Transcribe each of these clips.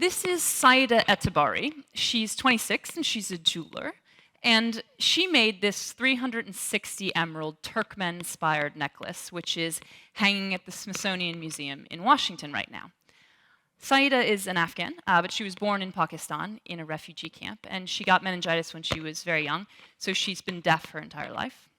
this is Sida Etibari. She's 26 and she's a jeweler. And she made this 360 emerald Turkmen-inspired necklace, which is hanging at the Smithsonian Museum in Washington right now. Sida is an Afghan, but she was born in Pakistan in a refugee camp, and she got meningitis when she was very young, so she's been deaf her entire life.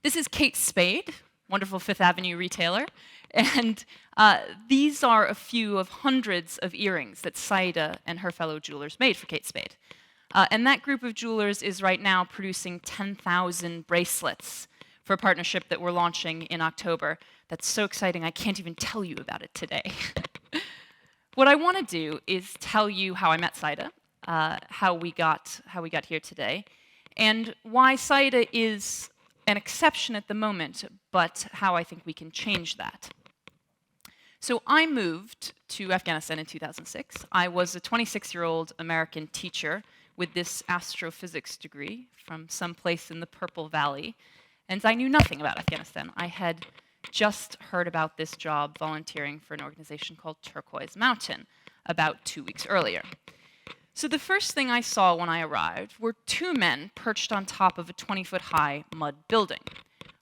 This is Kate Spade, wonderful Fifth Avenue retailer, and these are a few of hundreds of earrings that Sida and her fellow jewelers made for Kate Spade. And that group of jewelers is right now producing 10,000 bracelets for a partnership that we're launching in October. That's so exciting, I can't even tell you about it today. What I want to do is tell you how I met Sida, how we got here today, and why Sida is an exception at the moment, but how I think we can change that. So I moved to Afghanistan in 2006. I was a 26-year-old American teacher with this astrophysics degree from some place in the Purple Valley, and I knew nothing about Afghanistan. I had just heard about this job volunteering for an organization called Turquoise about 2 weeks earlier. So the first thing I saw when I arrived were two men perched on top of a 20-foot-high mud building.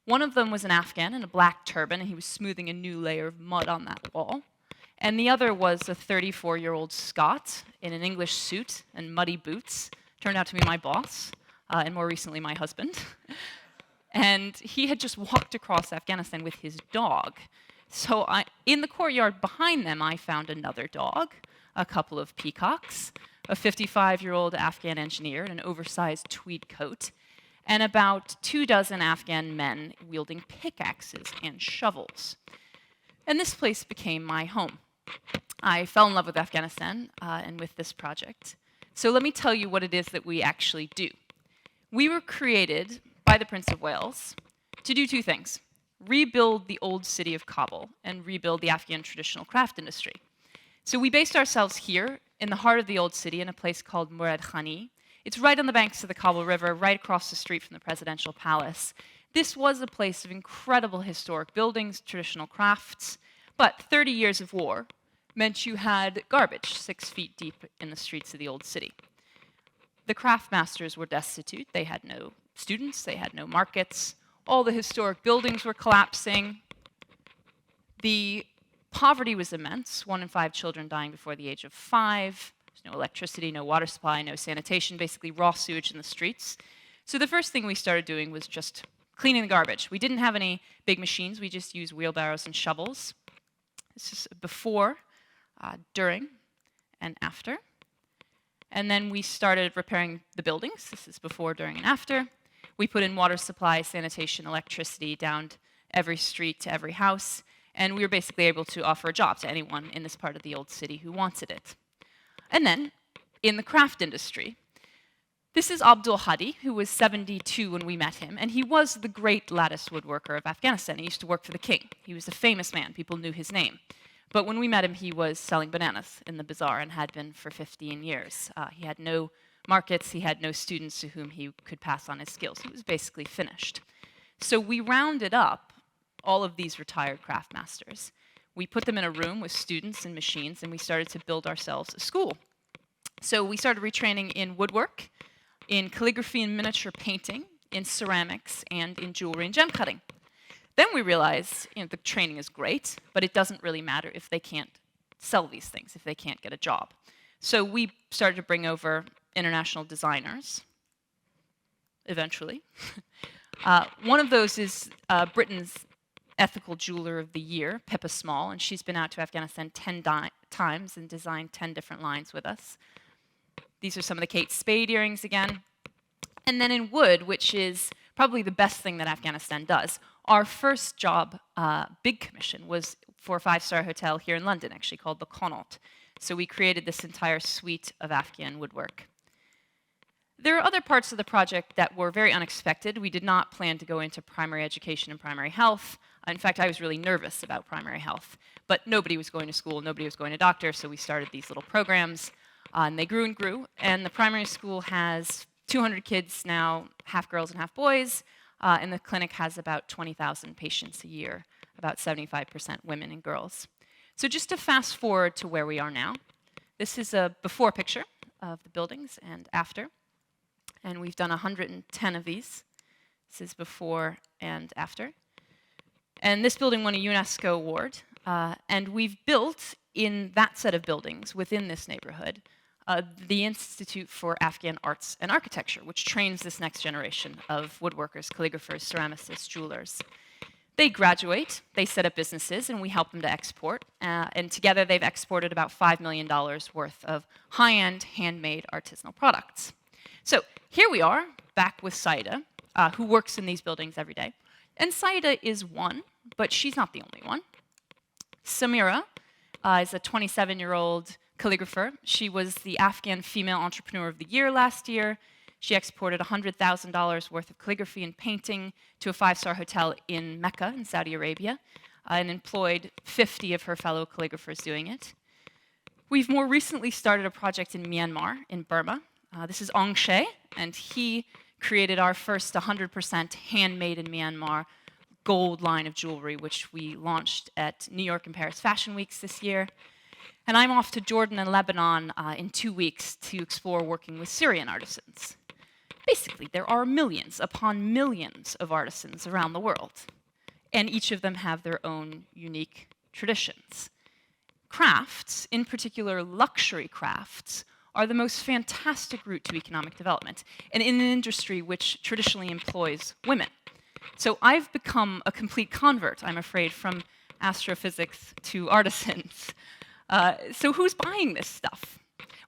One of them was an Afghan in a black turban, and he was smoothing a new layer of mud on that wall. And the other was a 34-year-old Scot in an English suit and muddy boots, turned out to be my boss, and more recently my husband. And he had just walked across Afghanistan with his dog. So in the courtyard behind them, I found another dog, a couple of peacocks, a 55-year-old Afghan engineer in an oversized tweed coat, and about 24 Afghan men wielding pickaxes and shovels. And this place became my home. I fell in love with Afghanistan and with this project. So let me tell you what it is that we actually do. We were created by the Prince of Wales to do two things: rebuild the old city of Kabul and rebuild the Afghan traditional craft industry. So we based ourselves here in the heart of the old city in a place called Murad Khani. It's right on the banks of the Kabul River, right across the street from the presidential palace. This was a place of incredible historic buildings, traditional crafts, but 30 years of war meant you had garbage 6 feet deep in the streets of the old city. The craft masters were destitute. They had no students, they had no markets. All the historic buildings were collapsing. The poverty was immense, 1 in 5 children dying before the age of 5. There's no electricity, no water supply, no sanitation, basically raw sewage in the streets. So the first thing we started doing was just cleaning the garbage. We didn't have any big machines, we just used wheelbarrows and shovels. This is before, during, and after. And then we started repairing the buildings. This is before, during, and after. We put in water supply, sanitation, electricity down every street to every house. And we were basically able to offer a job to anyone in this part of the old city who wanted it. And then, in the craft industry, this is Abdul Hadi, who was 72 when we met him, and he was the great lattice woodworker of Afghanistan. He used to work for the king. He was a famous man. People knew his name. But when we met him, he was selling bananas in the bazaar and had been for 15 years. He had no markets. He had no students to whom he could pass on his skills. He was basically finished. So we rounded up all of these retired craft masters. We put them in a room with students and machines, and we started to build ourselves a school. So we started retraining in woodwork, in calligraphy and miniature painting, in ceramics, and in jewelry and gem cutting. Then we realized, the training is great, but it doesn't really matter if they can't sell these things, if they can't get a job. So we started to bring over international designers, eventually. One of those is Britain's Ethical Jeweler of the Year, Pippa Small, and she's been out to Afghanistan 10 times and designed 10 different lines with us. These are some of the Kate Spade earrings again. And then in wood, which is probably the best thing that Afghanistan does, our first job, big commission, was for a 5-star hotel here in London, actually called the Connaught. So we created this entire suite of Afghan woodwork. There are other parts of the project that were very unexpected. We did not plan to go into primary education and primary health. In fact, I was really nervous about primary health. But nobody was going to school, nobody was going to doctor, so we started these little programs. And they grew and grew. And the primary school has 200 kids now, half girls and half boys. And the clinic has about 20,000 patients a year, about 75% women and girls. So just to fast forward to where we are now, This is a before picture of the buildings and after. And we've done 110 of these. This is before and after. And this building won a UNESCO award. And we've built in that set of buildings within this neighborhood the Institute for Afghan Arts and Architecture, which trains this next generation of woodworkers, calligraphers, ceramicists, jewelers. They graduate, they set up businesses, and we help them to export. And together they've exported about $5 million worth of high-end, handmade artisanal products. So here we are, back with Sida, who works in these buildings every day. And Sida is one, but she's not the only one. Samira is a 27-year-old calligrapher. She was the Afghan Female Entrepreneur of the Year last year. She exported $100,000 worth of calligraphy and painting to a 5-star hotel in Mecca in Saudi Arabia and employed 50 of her fellow calligraphers doing it. We've more recently started a project in Myanmar, in Burma. This is Ong She, and he created our first 100% handmade in Myanmar gold line of jewelry, which we launched at New York and Paris Fashion Weeks this year. And I'm off to Jordan and Lebanon in 2 weeks to explore working with Syrian artisans. Basically, there are millions upon millions of artisans around the world, and each of them have their own unique traditions. Crafts, in particular luxury crafts, are the most fantastic route to economic development, and in an industry which traditionally employs women. So I've become a complete convert, I'm afraid, from astrophysics to artisans. So who's buying this stuff?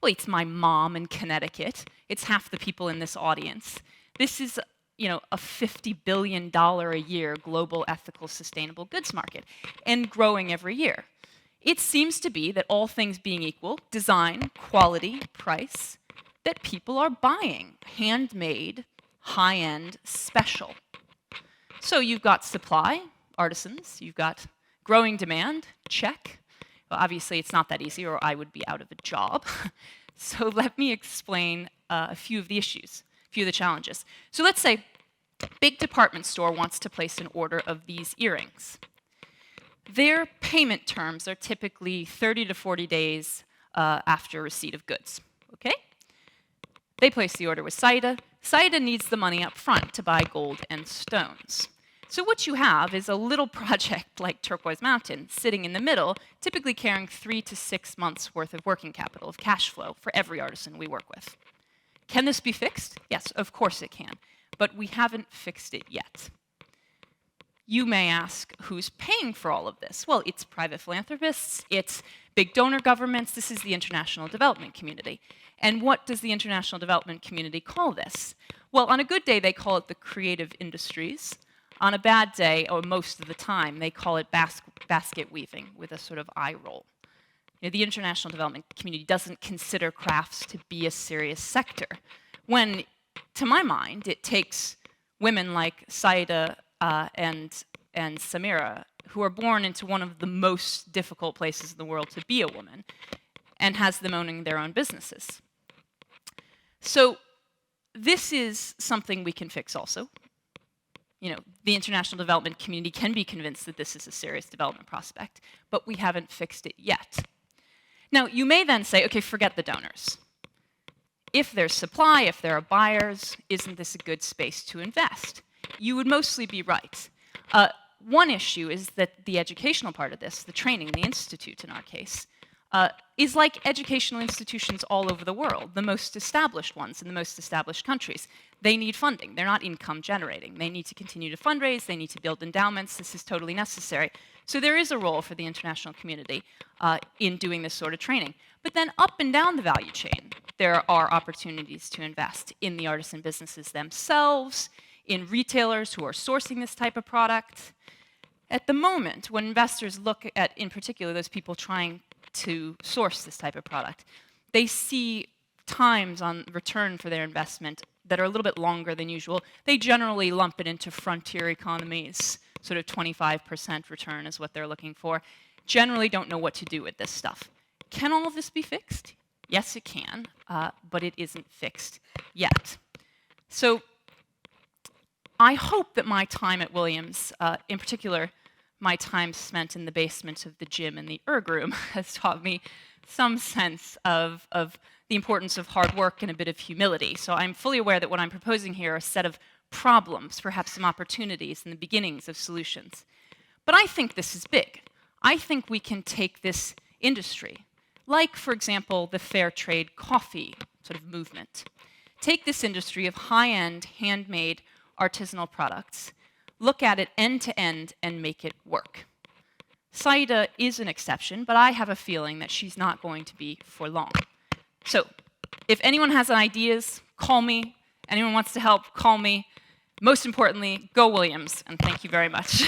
Well, it's my mom in Connecticut. It's half the people in this audience. This is, a $50 billion a year global ethical sustainable goods market, and growing every year. It seems to be that all things being equal, design, quality, price, that people are buying handmade, high-end, special. So you've got supply, artisans, you've got growing demand, check. Well, obviously, it's not that easy, or I would be out of a job. So let me explain a few of the issues, a few of the challenges. So let's say a big department store wants to place an order of these earrings. Their payment terms are typically 30 to 40 days after receipt of goods, okay? They place the order with Sida. Sida needs the money up front to buy gold and stones. So what you have is a little project like Turquoise Mountain sitting in the middle, typically carrying 3 to 6 months worth of working capital, of cash flow for every artisan we work with. Can this be fixed? Yes, of course it can, but we haven't fixed it yet. You may ask, who's paying for all of this? Well, it's private philanthropists, it's big donor governments, this is the international development community. And what does the international development community call this? Well, on a good day, they call it the creative industries. On a bad day, or most of the time, they call it basket weaving with a sort of eye roll. The international development community doesn't consider crafts to be a serious sector, when, to my mind, it takes women like Sida and Samira, who are born into one of the most difficult places in the world to be a woman, and has them owning their own businesses. So this is something we can fix also. The international development community can be convinced that this is a serious development prospect, but we haven't fixed it yet. Now, you may then say, okay, forget the donors. If there's supply, if there are buyers, isn't this a good space to invest? You would mostly be right. One issue is that the educational part of this, the training, the institute in our case, is like educational institutions all over the world, the most established ones in the most established countries. They need funding. They're not income generating. They need to continue to fundraise. They need to build endowments. This is totally necessary. So there is a role for the international community in doing this sort of training. But then up and down the value chain, there are opportunities to invest in the artisan businesses themselves, in retailers who are sourcing this type of product. At the moment, when investors look at, in particular, those people trying to source this type of product, they see times on return for their investment that are a little bit longer than usual. They generally lump it into frontier economies, sort of 25% return is what they're looking for. Generally don't know what to do with this stuff. Can all of this be fixed? Yes, it can, but it isn't fixed yet. So I hope that my time at Williams, in particular, my time spent in the basement of the gym in the erg room, has taught me some sense of the importance of hard work and a bit of humility. So I'm fully aware that what I'm proposing here are a set of problems, perhaps some opportunities and the beginnings of solutions. But I think this is big. I think we can take this industry, like, for example, the fair trade coffee sort of movement. Take this industry of high-end, handmade, artisanal products, look at it end to end, and make it work. Sida is an exception, but I have a feeling that she's not going to be for long. So, if anyone has ideas, call me. Anyone wants to help, call me. Most importantly, go Williams, and thank you very much.